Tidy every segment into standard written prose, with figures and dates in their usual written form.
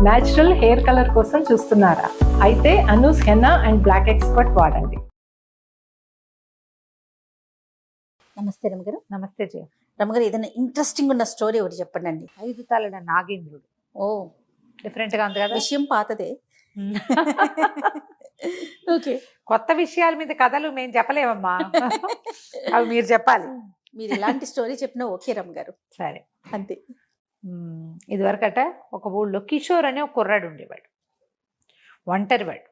Natural hair colour కోసం చూస్తున్నారా? అయితే Anoos henna and black expert వాడండి. నమస్తే రమగారు. నమస్తే జయ. రమగారు, ఏదైనా ఇంట్రెస్టింగ్ ఉన్న స్టోరీ ఒకటి చెప్పండి అండి. 5 తలల నాగేంద్రుడు. ఓ, డిఫరెంట్ గా ఉంది కదా. విషయం పాతదే. ఓకే, కొత్త విషయాల మీద కథలు మేము చెప్పలేమమ్మా. అవి మీరు చెప్పాలి. మీరు ఎలాంటి స్టోరీ చెప్పినా ఓకే రమగారు. సరే, అంతే. ఇదివరకట ఒక ఊళ్ళో కిషోర్ అనే ఒక కుర్రాడు ఉండేవాడు. ఒంటరివాడు.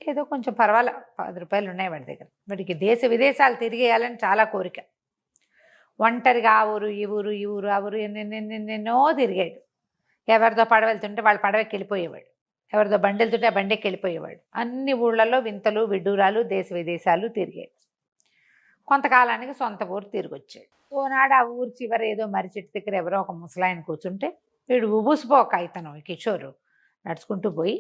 ఏదో కొంచెం పర్వాలే, 10 రూపాయలు ఉన్నాయి వాడి దగ్గర. వాడికి దేశ విదేశాలు తిరిగేయాలని చాలా కోరిక. ఒంటరిగా ఆ ఊరు ఈ ఊరు ఈ ఊరు ఆ ఊరు ఎన్నెన్నెన్నెన్నెన్నో తిరిగాడు. ఎవరిదో పడవ వెళ్తుంటే వాళ్ళ పడవకి వెళ్ళిపోయేవాడు, ఎవరిదో బండి వెళ్తుంటే ఆ బండికి వెళ్ళిపోయేవాడు. అన్ని ఊళ్ళల్లో వింతలు విడ్డూరాలు దేశ విదేశాలు తిరిగాడు. కొంతకాలానికి సొంత ఊరు తిరిగి వచ్చాడు. ఓనాడు ఆ ఊరు చివర ఏదో మర్రి చెట్టు దగ్గర ఎవరో ఒక ముసలాయన కూర్చుంటే వీడు ఉబుసిపోక ఇతను కిషోరు నడుచుకుంటూ పోయి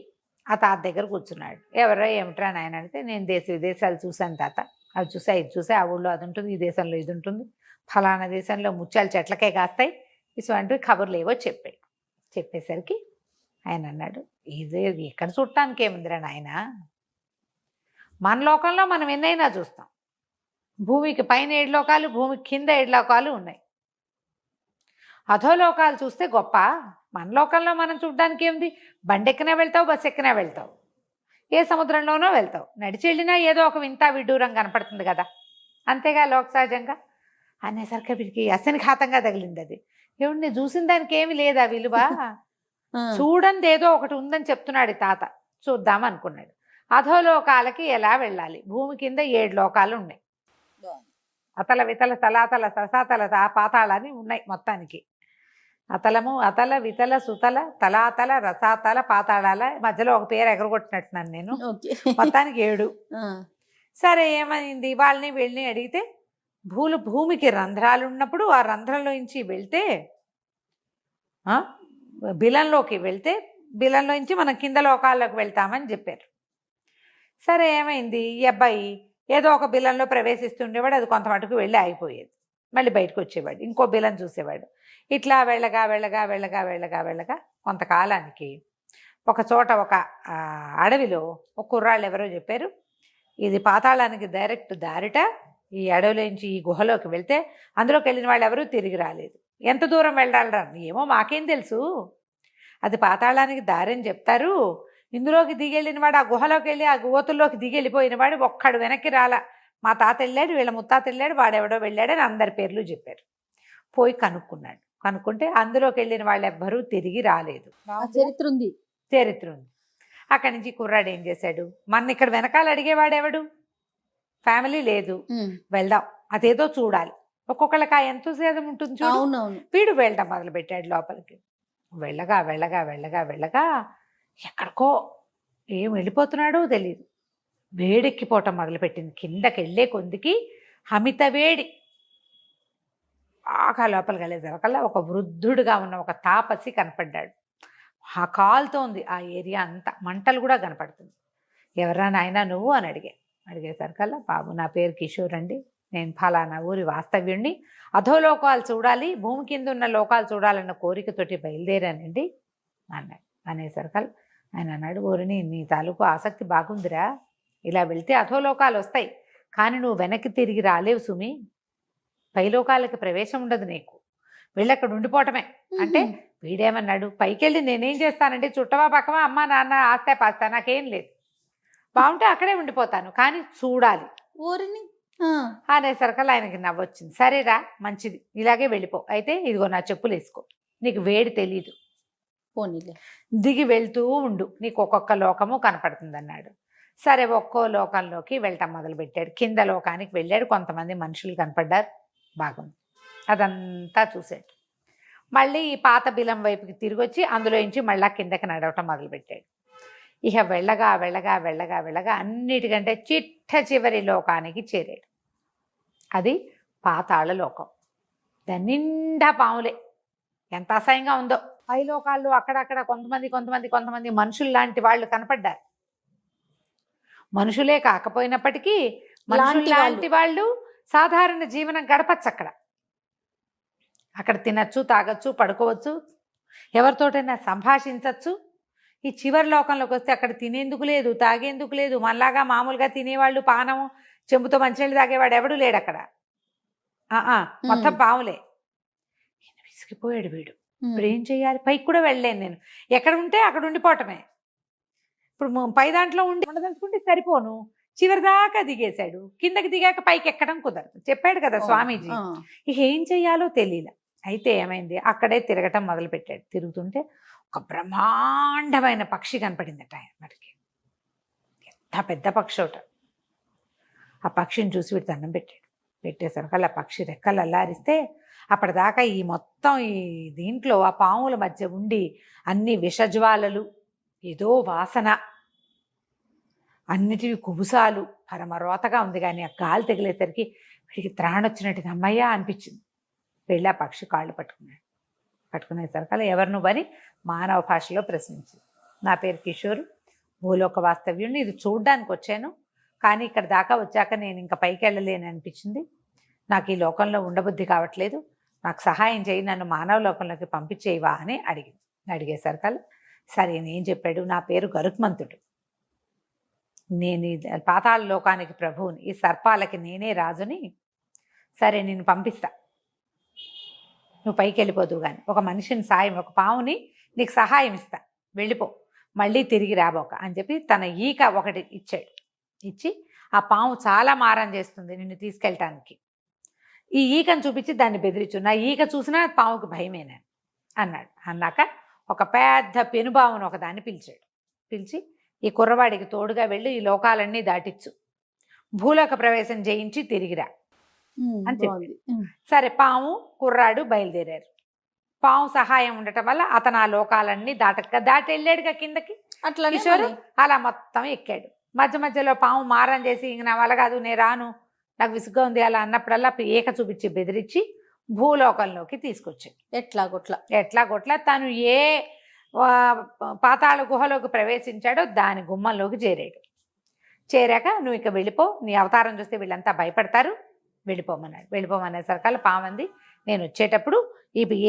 ఆ తాత దగ్గర కూర్చున్నాడు. ఎవరో ఏమిట్రా నాయన అంటే, నేను దేశ విదేశాలు చూశాను తాత, అవి చూసా ఇది చూసా, ఆ ఊళ్ళో అది ఉంటుంది, ఈ దేశంలో ఇది ఉంటుంది, ఫలానా దేశంలో ముత్యాలు చెట్లకే కాస్తాయి, ఇటువంటి కబుర్లు ఏవో చెప్పాడు. చెప్పేసరికి ఆయన అన్నాడు, ఇది ఇక్కడ చూడటానికి ఏముందిరా నాయన, మన లోకంలో మనం ఎన్నైనా చూస్తాం. భూమికి పైన 7 లోకాలు, భూమికి కింద 7 లోకాలు ఉన్నాయి. అధోలోకాలు చూస్తే గొప్ప, మన లోకంలో మనం చూడడానికి ఏముంది? బండి ఎక్కినా వెళ్తావు, బస్సు ఎక్కినా వెళ్తావు, ఏ సముద్రంలోనో వెళ్తావు, నడిచి వెళ్ళినా ఏదో ఒక వింత విడ్డూరం కనపడుతుంది కదా, అంతేగా లోక సహజంగా అనేసరికి వీడికి అసనిఘాతంగా తగిలింది. అది ఏమిటి, నేను చూసిన దానికి ఏమి లేదా విలువ, చూడండి ఏదో ఒకటి ఉందని చెప్తున్నాడు ఈ తాత, చూద్దాం అనుకున్నాడు. అధోలోకాలకి ఎలా వెళ్ళాలి? భూమి కింద 7 లోకాలు ఉన్నాయి. అతల వితల తలాతల ససాతల పాతాళని ఉన్నాయి మొత్తానికి. అతలము అతల వితల సుతల తలాతల రసాతల పాతాళాల మధ్యలో ఒక పేరు ఎగరగొట్టినట్టున్నాను నేను. మొత్తానికి 7. సరే, ఏమైంది? వాళ్ళని వెళ్ళి అడిగితే భూమికి రంధ్రాలు ఉన్నప్పుడు ఆ రంధ్రంలోంచి వెళ్తే, బిలంలోకి వెళ్తే బిలంలోంచి మనం కింద లోకాల్లోకి వెళ్తామని చెప్పారు. సరే, ఏమైంది? ఈ అబ్బాయి ఏదో ఒక బిలంలో ప్రవేశిస్తుండేవాడు, అది కొంత మటుకు వెళ్ళి ఆగిపోయేది, మళ్ళీ బయటకు వచ్చేవాడు, ఇంకో బిలం చూసేవాడు. ఇట్లా వెళ్ళగా వెళ్ళగా వెళ్ళగా వెళ్ళగా వెళ్ళగా కొంతకాలానికి ఒక చోట ఒక అడవిలో ఒక కుర్రాళ్ళు ఎవరో చెప్పారు, ఇది పాతాళానికి డైరెక్ట్ దారిట, ఈ అడవిలోంచి ఈ గుహలోకి వెళ్తే అందులోకి వెళ్ళిన వాళ్ళు ఎవరూ తిరిగి రాలేదు. ఎంత దూరం వెళ్ళాలరా? ఏమో మాకేం తెలుసు, అది పాతాళానికి దారని చెప్తారు. ఇందులోకి దిగెళ్ళిన వాడు, ఆ గుహలోకి వెళ్ళి ఆ గోతుల్లోకి దిగెళ్ళిపోయిన వాడు ఒక్కడు వెనక్కి రాలా. మా తాత వెళ్ళాడు, వీళ్ళ ముత్తాత వెళ్ళాడు, వాడెవడో వెళ్ళాడని అందరి పేర్లు చెప్పారు. పోయి కనుక్కున్నాడు. కనుక్కుంటే అందులోకి వెళ్ళిన వాళ్ళు ఎవ్వరూ తిరిగి రాలేదు. చరిత్ర ఉంది. అక్కడి నుంచి కుర్రాడు ఏం చేశాడు, మన ఇక్కడ వెనకాల అడిగేవాడెవడు? ఫ్యామిలీ లేదు, వెళ్దాం, అదేదో చూడాలి. ఒక్కొక్కళ్ళకి ఆ ఎంతసేదం ఉంటుంది చూడు. వీడు వెళ్ళడం మొదలు పెట్టాడు లోపలికి. వెళ్ళగా వెళ్ళగా వెళ్ళగా వెళ్ళగా ఎక్కడికో ఏం వెళ్ళిపోతున్నాడో తెలియదు, వేడెక్కిపోవటం మొదలుపెట్టింది. కిందకి వెళ్ళే కొద్దికి అమిత వేడి. బాగా లోపలికి వెళ్ళేసరికల్లా ఒక వృద్ధుడుగా ఉన్న ఒక తాపసి కనపడ్డాడు. ఆ కాలుతోంది ఆ ఏరియా అంతా, మంటలు కూడా కనపడుతుంది. ఎవరా నాయనా నువ్వు అని అడిగేసరికల్లా, బాబు నా పేరు కిషోర్ అండి, నేను ఫలానా ఊరి వాస్తవ్యుణ్ణి, అధోలోకాలు చూడాలి, భూమి కింద ఉన్న లోకాలు చూడాలన్న కోరికతోటి బయలుదేరానండి అన్నాడు. అనేసరికల్లా ఆయన అన్నాడు, ఓరిని నీ తాలూకు ఆసక్తి బాగుందిరా, ఇలా వెళ్తే అధోలోకాలు వస్తాయి, కానీ నువ్వు వెనక్కి తిరిగి రాలేవు సుమి, పైలోకాలకి ప్రవేశం ఉండదు నీకు, వెళ్ళి అక్కడ ఉండిపోవటమే. అంటే వీడేమన్నాడు, పైకి వెళ్ళి నేనేం చేస్తానండి, చుట్టవా పక్కవా అమ్మ నాన్న ఆస్తా పాస్తా నాకేం లేదు, బాగుంటే అక్కడే ఉండిపోతాను, కానీ చూడాలి ఊరిని అనేసరికల్లా ఆయనకి నవ్వొచ్చింది. సరేరా, మంచిది, ఇలాగే వెళ్ళిపో, అయితే ఇదిగో నా చెప్పులు వేసుకో, నీకు వేడి తెలీదు, దిగి వెళ్తూ ఉండు, నీకు ఒక్కొక్క లోకము కనపడుతుంది అన్నాడు. సరే, ఒక్కో లోకంలోకి వెళ్ళటం మొదలుపెట్టాడు. కింద లోకానికి వెళ్ళాడు, కొంతమంది మనుషులు కనపడ్డారు, బాగుంది, అదంతా చూశాడు. మళ్ళీ ఈ పాత బిలం వైపుకి తిరిగి వచ్చి అందులోంచి మళ్ళా కిందకి నడవటం మొదలుపెట్టాడు. ఇక వెళ్ళగా వెళ్ళగా వెళ్ళగా వెళ్ళగా అన్నిటికంటే చిట్ట చివరి లోకానికి చేరాడు. అది పాతాళ లోకం. దాని నిండా పాములే, ఎంత అసహ్యంగా ఉందో. పై లోకాల్లో అక్కడక్కడ కొంతమంది మనుషులు లాంటి వాళ్ళు కనపడ్డారు. మనుషులే కాకపోయినప్పటికీ మనుషులు లాంటి వాళ్ళు సాధారణ జీవనం గడపచ్చు. అక్కడ తినచ్చు, తాగొచ్చు, పడుకోవచ్చు, ఎవరితోటైనా సంభాషించవచ్చు. ఈ చివరి లోకంలోకి వస్తే అక్కడ తినేందుకు లేదు, తాగేందుకు లేదు. మనలాగా మామూలుగా తినేవాళ్ళు, పానం చెంబుతో మంచినీళ్ళు తాగేవాడు ఎవడు లేడు అక్కడ. మొత్తం పాములే. ఈయన విసిగిపోయాడు వీడు. ఇప్పుడు ఏం చెయ్యాలి? పైకి కూడా వెళ్ళలేను నేను. ఎక్కడ ఉంటే అక్కడ ఉండిపోవటమే. ఇప్పుడు పై దాంట్లో ఉండదలుచుకుంటే సరిపోను. చివరి దాకా దిగేశాడు. కిందకి దిగాక పైకి ఎక్కడం కుదరదు. చెప్పాడు కదా స్వామీజీ. ఇక ఏం చెయ్యాలో తెలియలే. అయితే ఏమైంది, అక్కడే తిరగటం మొదలుపెట్టాడు. తిరుగుతుంటే ఒక బ్రహ్మాండమైన పక్షి కనపడిందట ఆయన మనకి. ఎంత పెద్ద పక్షి ఒకట. ఆ పక్షిని చూసి వీడు దండం పెట్టాడు. పెట్టేసరికి ఆ పక్షి రెక్కలు అల్లారిస్తే అప్పటిదాకా ఈ మొత్తం ఈ దీంట్లో ఆ పాముల మధ్య ఉండి అన్ని విషజ్వాలలు, ఏదో వాసన, అన్నిటివి కుబుసాలు, పరమరోతగా ఉంది. కానీ ఆ గాలి తగిలేసరికి వీడికి త్రాణొచ్చినట్టు అమ్మయ్యా అనిపించింది. వెళ్ళి ఆ పక్షి కాళ్ళు పట్టుకున్నాడు. పట్టుకునేసరికి అలా ఎవరు నువ్వని మానవ భాషలో ప్రశ్నించింది. నా పేరు కిషోర్, భూలోక వాస్తవ్యుడిని. ఇది చూడ్డానికి వచ్చాను, కానీ ఇక్కడ దాకా వచ్చాక నేను ఇంకా పైకి వెళ్ళలేని అనిపించింది. నాకు ఈ లోకంలో ఉండబుద్ధి కావట్లేదు, నాకు సహాయం చేయి, నన్ను మానవ లోకంలోకి పంపించేయవా అని అడిగేసరికి సరే నేను చెప్పాడు, నా పేరు గరుత్మంతుడు, నేను ఈ పాతాళ లోకానికి ప్రభువుని, ఈ సర్పాలకి నేనే రాజుని. సరే నేను పంపిస్తా, నువ్వు పైకి వెళ్ళిపోదువు కానీ ఒక మనిషిని సాయం, ఒక పావుని నీకు సహాయం ఇస్తా, వెళ్ళిపో, మళ్ళీ తిరిగి రాబోక అని చెప్పి తన ఈక ఒకటి ఇచ్చాడు. ఇచ్చి ఆ పాము చాలా మారం చేస్తుంది నిన్ను తీసుకెళ్ళటానికి, ఈ ఈకను చూపించి దాన్ని బెదిరించు, నా ఈక చూసినా పాముకి భయమేనా అన్నాడు. అన్నాక ఒక పెద్ద పెనుబావును ఒకదాన్ని పిలిచాడు. పిలిచి ఈ కుర్రవాడికి తోడుగా వెళ్ళి ఈ లోకాలన్నీ దాటిచ్చు, భూలోక ప్రవేశం చేయించి తిరిగిరా అని చెప్పి. సరే పాము కుర్రాడు బయలుదేరారు. పాము సహాయం ఉండటం వల్ల అతను ఆ లోకాలన్నీ దాటి వెళ్ళాడుగా కిందకి. అట్లా కిషోరు అలా మొత్తం ఎక్కాడు. మధ్య మధ్యలో పాము మారం చేసి ఇంక నా వల్ల కాదు, నేను రాను, నాకు విసుగ్గా ఉంది అలా అన్నప్పుడల్లా ఏక చూపించి బెదిరించి భూలోకంలోకి తీసుకొచ్చాడు. ఎట్లాగొట్లా తను ఏ పాతాళ గుహలోకి ప్రవేశించాడో దాని గుమ్మంలోకి చేరాడు. చేరాక నువ్వు ఇక వెళ్ళిపో, నీ అవతారం చూస్తే వీళ్ళంతా భయపడతారు, వెళ్ళిపోమన్నాడు. వెళ్ళిపోమనేసరికల్లా పామంది, నేను వచ్చేటప్పుడు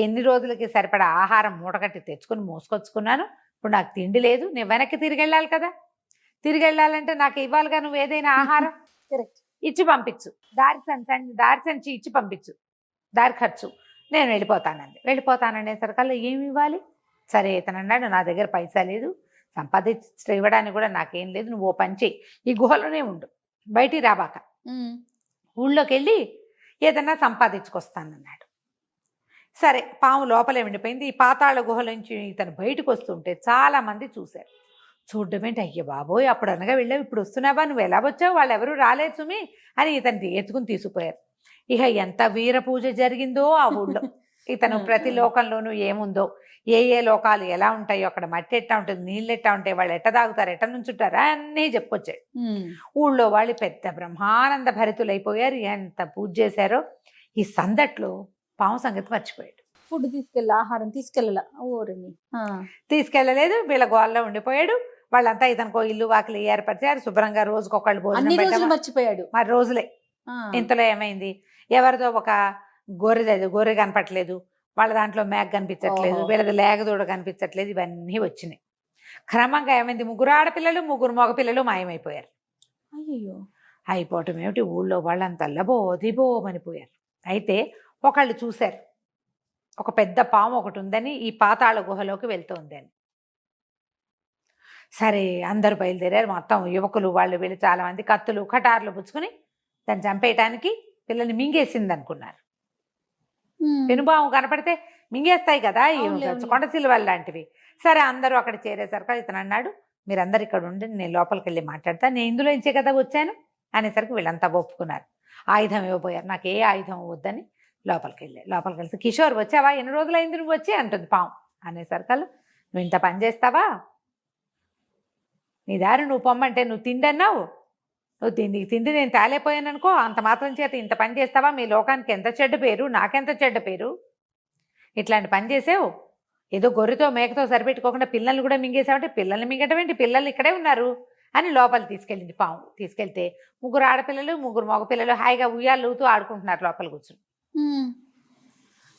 ఎన్ని రోజులకి సరిపడా ఆహారం మూటకట్టి తెచ్చుకుని మోసుకొచ్చుకున్నాను, ఇప్పుడు నాకు తిండి లేదు, నేను వెనక్కి తిరిగి వెళ్ళాలి కదా, తిరిగి వెళ్ళాలంటే నాకు ఇవ్వాలిగా నువ్వు ఏదైనా ఆహారం ఇచ్చి పంపించు, దారి సంచి ఇచ్చి పంపించు, దారి ఖర్చు, నేను వెళ్ళిపోతాననేసరికల్లా ఏమి ఇవ్వాలి? సరే ఇతను అన్నాడు, నా దగ్గర పైసా లేదు, సంపాదించి ఇవ్వడానికి కూడా నాకేం లేదు, నువ్వు ఓ పని చెయ్యి, ఈ గుహలోనే ఉండు, బయటికి రాబాక, ఊళ్ళోకి వెళ్ళి ఏదన్నా సంపాదించుకొస్తానన్నాడు. సరే పాము లోపలే ఉండిపోయింది. ఈ పాతాళ గుహల నుంచి ఇతను బయటకు వస్తుంటే చాలా మంది చూశారు. చూడడమేంటి, అయ్య బాబోయ్ అప్పుడు అనగా వెళ్ళావు, ఇప్పుడు వస్తున్నావా, నువ్వు ఎలా వచ్చావు, వాళ్ళు ఎవరు రాలేదు సుమి అని ఇతను ఎత్తుకుని తీసుకుపోయారు. ఇక ఎంత వీర పూజ జరిగిందో ఆ ఊళ్ళో. ఇతను ప్రతి లోకంలోనూ ఏముందో, ఏ లోకాలు ఎలా ఉంటాయో, అక్కడ మట్టి ఎట్టా ఉంటుంది, నీళ్ళు ఎట్టా ఉంటాయి, వాళ్ళు ఎట్ట తాగుతారు, ఎట్ట నుంచుంటారు అన్నీ చెప్పుకొచ్చాడు. ఊళ్ళో వాళ్ళు పెద్ద బ్రహ్మానంద భరితులైపోయారు. ఎంత పూజ చేశారో. ఈ సందట్లో పాము సంగతి మర్చిపోయాడు. ఫుడ్ ఆహారం తీసుకెళ్ళలేదు, వీళ్ళ గోల్లో ఉండిపోయాడు. వాళ్ళంతా ఇతనుకో ఇల్లు వాకిలి ఏర్పరిచారు, శుభ్రంగా రోజుకొకళ్ళు భోజనం మర్చిపోయాడు. మరి రోజులే. ఇంతలో ఏమైంది, ఎవరిదో ఒక గొర్రె కనపట్లేదు, వాళ్ళ దాంట్లో మేక కనిపించట్లేదు, వీళ్ళది లేగదూడ కనిపించట్లేదు, ఇవన్నీ వచ్చినాయి. క్రమంగా ఏమైంది, 3 ఆడపిల్లలు 3 మగపిల్లలు మాయమైపోయారు. అయ్యో, అయిపోవటం ఏమిటి, ఊళ్ళో వాళ్ళంతా లబోదిబోమనిపోయారు. అయితే ఒకళ్ళు చూశారు, ఒక పెద్ద పాము ఒకటి ఉందని, ఈ పాతాళ గుహలోకి వెళ్తోంది అని. సరే అందరూ బయలుదేరారు. మొత్తం యువకులు వాళ్ళు వీళ్ళు చాలా మంది కత్తులు కటార్లు పుచ్చుకుని దాన్ని చంపేయటానికి పిల్లల్ని మింగేసింది అనుకున్నారు. పెనుబాము కనపడితే మింగేస్తాయి కదా ఈ కొండ సిలువలు లాంటివి. సరే అందరూ అక్కడ చేరేసరికి ఇతను అన్నాడు, మీరందరు ఇక్కడ ఉండి నేను లోపలికి వెళ్ళి మాట్లాడతా, నేను ఇందులో ఇంచే కదా వచ్చాను అనేసరికి వీళ్ళంతా ఒప్పుకున్నారు. ఆయుధం ఇవ్వబోయారు. నాకు ఏ ఆయుధం వద్దని లోపలికి వెళ్తే కిషోర్ వచ్చావా, ఎన్ని రోజులైంది నువ్వు వచ్చి అంటుంది పాము. అనేసరికల్లా నువ్వు ఇంత పని చేస్తావా, నీ దారి నువ్వు పొమ్మంటే నువ్వు తిండి అన్నావు, నువ్వు తిండి నేను తేలేపోయాను అనుకో, అంత మాత్రం చేత ఇంత పని చేస్తావా, మీ లోకానికి ఎంత చెడ్డ పేరు, నాకెంత చెడ్డ పేరు, ఇట్లాంటి పని చేసావు, ఏదో గొర్రెతో మేకతో సరిపెట్టుకోకుండా పిల్లల్ని కూడా మింగేసావంటే, పిల్లల్ని మింగటం ఏంటి, పిల్లలు ఇక్కడే ఉన్నారు అని లోపల తీసుకెళ్ళింది పాము. తీసుకెళ్తే 3 ఆడపిల్లలు 3 మగపిల్లలు హాయిగా ఉయ్యాలు ఊతూ ఆడుకుంటున్నారు లోపల కూర్చుని.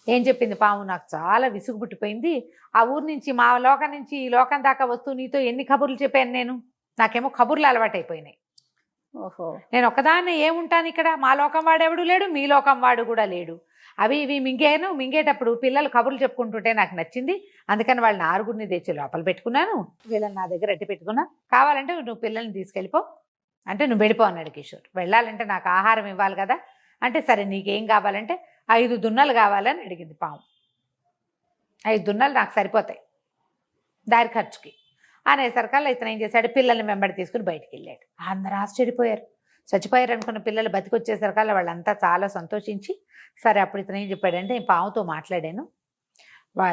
ఏం చెప్పింది పాము? నాకు చాలా విసుగు పుట్టిపోయింది. ఆ ఊరు నుంచి మా లోకం నుంచి ఈ లోకం దాకా వస్తూ నీతో ఎన్ని కబుర్లు చెప్పాను నేను. నాకేమో కబుర్లు అలవాటైపోయినాయి. ఓహో. నేను ఒక్కదాన్నే ఏముంటాను ఇక్కడ? మా లోకం వాడెవడు లేడు, మీ లోకం వాడు కూడా లేడు. అవి ఇవి మింగేటప్పుడు పిల్లలు కబుర్లు చెప్పుకుంటుంటే నాకు నచ్చింది. అందుకని వాళ్ళని ఆరుగురిని తెచ్చి లోపల పెట్టుకున్నాను, వీళ్ళని నా దగ్గర అట్టి పెట్టుకున్నా. కావాలంటే నువ్వు పిల్లల్ని తీసుకెళ్ళిపో అంటే నువ్వు వెళ్ళిపో అన్నాడు కిషోర్. వెళ్ళాలంటే నాకు ఆహారం ఇవ్వాలి కదా అంటే, సరే నీకేం కావాలంటే 5 దున్నలు కావాలని అడిగింది పాము. 5 దున్నలు నాకు సరిపోతాయి దారి ఖర్చుకి అనేసరికల్లా ఇతను ఏం చేశాడు, పిల్లల్ని వెంబడి తీసుకుని బయటికి వెళ్ళాడు. అందరూ ఆశ్చర్యపోయారు. చచ్చిపోయారు అనుకున్న పిల్లలు బతికొచ్చేసరికల్లా వాళ్ళంతా చాలా సంతోషించి, సరే అప్పుడు ఇతను ఏం చెప్పాడంటే, నేను పాముతో మాట్లాడాను,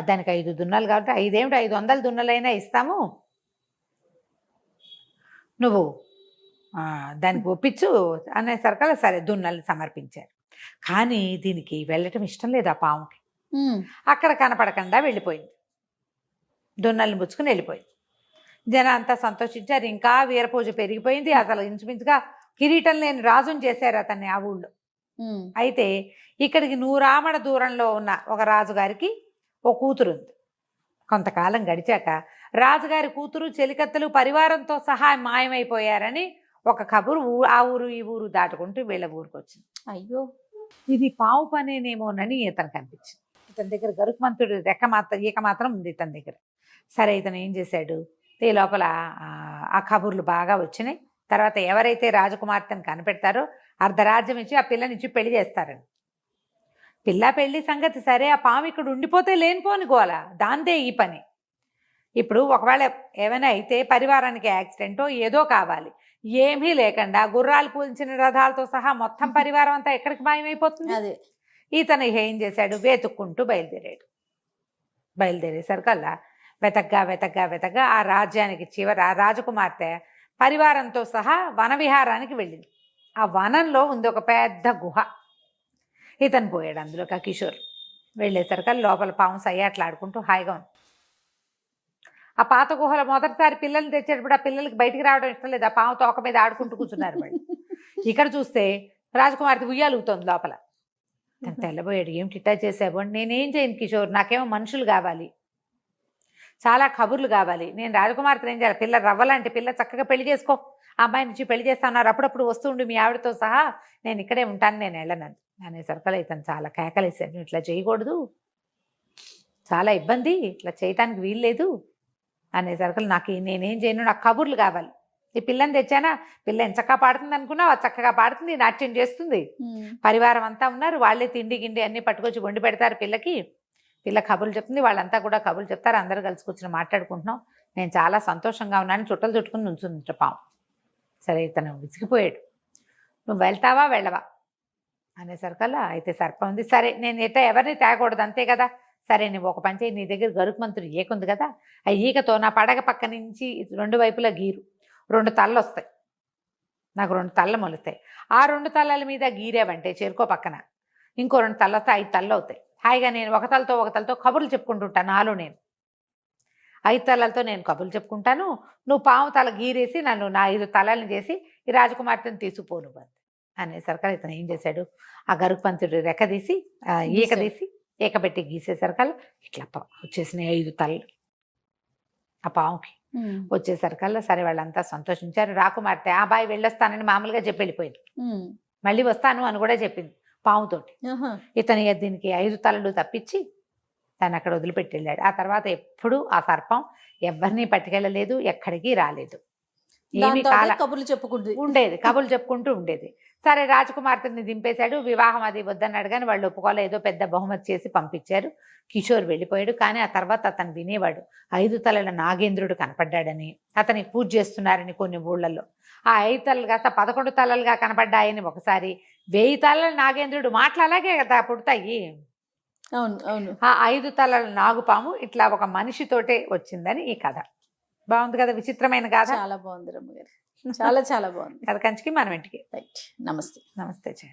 దానికి 5 దున్నలు కాబట్టి 5 ఏమిటి 500 దున్నలైనా ఇస్తాము, నువ్వు దానికి ఒప్పించు అనేసరికల్లా సరే దున్నల్ని సమర్పించారు. కానీ దీనికి వెళ్ళటం ఇష్టం లేదు ఆ పాముకి. అక్కడ కనపడకుండా వెళ్ళిపోయింది, దున్నల్ని పుచ్చుకుని వెళ్ళిపోయింది. జనం అంతా సంతోషించారు. ఇంకా వీరపూజ పెరిగిపోయింది. అసలు ఇంచుమించుగా కిరీటం లేని రాజుని చేశారు అతన్ని ఆ ఊళ్ళో. అయితే ఇక్కడికి 100 ఆమడ దూరంలో ఉన్న ఒక రాజుగారికి ఒక కూతురు ఉంది. కొంతకాలం గడిచాక రాజుగారి కూతురు చెలికత్తెలు పరివారంతో సహా మాయమైపోయారని ఒక కబురు ఆ ఊరు ఈ ఊరు దాటుకుంటూ వీళ్ళ ఊరికి వచ్చింది. అయ్యో, ఇది పావు పనేనేమోనని ఇతనికి అనిపించింది. ఇతని దగ్గర గరుత్మంతుడు ఈక మాత్రం ఉంది ఇతని దగ్గర. సరే ఇతను ఏం చేశాడు, ఈ లోపల ఆ కబుర్లు బాగా వచ్చినాయి. తర్వాత ఎవరైతే రాజకుమార్తెను కనిపెడతారో అర్ధరాజ్యం ఇచ్చి ఆ పిల్లనిచ్చి పెళ్లి చేస్తారని. పిల్ల పెళ్లి సంగతి సరే, ఆ పాము ఇక్కడ ఉండిపోతే లేనిపోని గోల, దాందే ఈ పని. ఇప్పుడు ఒకవేళ ఏమైనా అయితే పరివారానికి యాక్సిడెంటో ఏదో కావాలి, ఏమీ లేకుండా గుర్రాలు పూల్చిన రథాలతో సహా మొత్తం పరివారం అంతా ఎక్కడికి మాయమైపోతుంది. అదే ఇతను ఏం చేశాడు, వెతుక్కుంటూ బయలుదేరాడు. బయలుదేరేసరికల్లా వెతగ్గా ఆ రాజ్యానికి చివర ఆ రాజకుమార్తె పరివారంతో సహా వనవిహారానికి వెళ్ళింది. ఆ వనంలో ఉంది ఒక పెద్ద గుహ. ఇతను పోయాడు అందులోకి. ఆ కిషోర్ వెళ్ళేసరికల్లా లోపల పాము సయ్యాట్లాడుకుంటూ హాయిగా ఉంది. ఆ పాత గుహలో మొదటిసారి పిల్లల్ని తెచ్చేటప్పుడు ఆ పిల్లలకి బయటికి రావడం ఇష్టం లేదు. ఆ పాము తోక మీద ఆడుకుంటూ కూర్చున్నారు వాళ్ళు. ఇక్కడ చూస్తే రాజకుమార్తె ఉయ్యాలుగుతోంది లోపల. తను తెల్లబోయాడు. ఏమిటి ఇట్టా చేసావు అంటే, నేనేం చేయను కిషోర్, నాకేమో మనుషులు కావాలి, చాలా కబుర్లు కావాలి. నేను రాజకుమార్తెను ఏం చేయాలి, పిల్ల రవ్వలాంటి పిల్ల, చక్కగా పెళ్లి చేసుకో, ఆ అమ్మాయి నుంచి పెళ్లి చేస్తాన్నారు, అప్పుడప్పుడు వస్తుండు మీ ఆవిడతో సహా, నేను ఇక్కడే ఉంటాను, నేను వెళ్ళను అనేసరికల్లా ఇతను చాలా కేకలేశాడు, ఇట్లా చేయకూడదు, చాలా ఇబ్బంది, ఇట్లా చేయటానికి వీల్లేదు అనేసరికల్లా నేనేం చేయను, నాకు కబుర్లు కావాలి. ఈ పిల్లని తెచ్చానా, పిల్ల ఎంచక్కా పాడుతుంది అనుకున్నావు, అది చక్కగా పాడుతుంది, నాట్యం చేస్తుంది, పరివారం అంతా ఉన్నారు, వాళ్ళే తిండి గిండి అన్నీ పట్టుకొచ్చి వండి పెడతారు పిల్లకి, పిల్ల కబుర్లు చెప్తుంది, వాళ్ళంతా కూడా కబుర్లు చెప్తారు, అందరూ కలిసి కూర్చొని మాట్లాడుకుంటున్నాం, నేను చాలా సంతోషంగా ఉన్నాను, చుట్టలు చుట్టుకుని నుంచుంది పాము. సరే ఇతను విసిగిపోయాడు. నువ్వు వెళ్తావా వెళ్ళవా అనేసరికల్లా అయితే సర్పం ఉంది, సరే నేను ఎవరిని తేకూడదు అంతే కదా, సరే నువ్వు ఒక పని చేయి, నీ దగ్గర గరుత్మంతుడు ఈకుంది కదా, ఆ ఈకతో నా పడగ పక్క నుంచి 2 వైపులా గీరు, 2 తలలు వస్తాయి, నాకు 2 తలలు మొలుస్తాయి, ఆ 2 తలల మీద గీరేవంటే చేరుకో పక్కన ఇంకో 2 తలలు వస్తాయి, 5 తలలు అవుతాయి. హాయిగా నేను ఒక తలతో కబుర్లు చెప్పుకుంటుంటాను, నాలో నేను 5 తలలతో నేను కబుర్లు చెప్పుకుంటాను, నువ్వు పాము తల గీరేసి నన్ను నా 5 తలలను చేసి ఈ రాజకుమార్తెను తీసుకుపోను అనేసరికల్లా ఇతను ఏం చేశాడు, ఆ గరుత్మంతుడు రెక్క తీసి ఈక తీసి ఏకబెట్టి గీసేసరికల్లా ఇట్లా వచ్చేసినాయి 5 తలలు ఆ పాముకి. వచ్చేసరికల్లా సరే వాళ్ళంతా సంతోషించారు. రాకుమార్తె ఆ బాయ్ వెళ్ళొస్తానని మామూలుగా చెప్పి వెళ్ళిపోయింది, మళ్ళీ వస్తాను అని కూడా చెప్పింది పాముతోటి. ఇతను దీనికి 5 తలలు తప్పించి తను అక్కడ వదిలిపెట్టి వెళ్ళాడు. ఆ తర్వాత ఎప్పుడు ఆ సర్పం ఎవరిని పట్టుకెళ్ళలేదు, ఎక్కడికి రాలేదు, ఏమి కబుర్లు చెప్పుకుంటూ ఉండేది. సరే రాజకుమార్తెని దింపేశాడు, వివాహం అది వద్దన్నాడు, కానీ వాళ్ళు ఒప్పుకోలే, ఏదో పెద్ద బహుమతి చేసి పంపించారు. కిషోర్ వెళ్ళిపోయాడు. కానీ ఆ తర్వాత అతను వినేవాడు, 5 తలల నాగేంద్రుడు కనపడ్డాడని, అతనికి పూజ చేస్తున్నారని కొన్ని ఊళ్ళల్లో. ఆ 5 తలలు కాస్త 11 తలలుగా కనపడ్డాయని ఒకసారి, 1000 తలల నాగేంద్రుడు మాటలు అలాగే కదా పుడతాయి. అవును అవును. ఆ 5 తలల నాగుపాము ఇట్లా ఒక మనిషితోటే వచ్చిందని ఈ కథ. బాగుంది కదా, విచిత్రమైన కథ. చాలా బాగుంది రమ్మగారు, చాలా చాలా బాగుంది. కథ కంచికి మనం ఇంటికి. రైట్, నమస్తే. నమస్తే.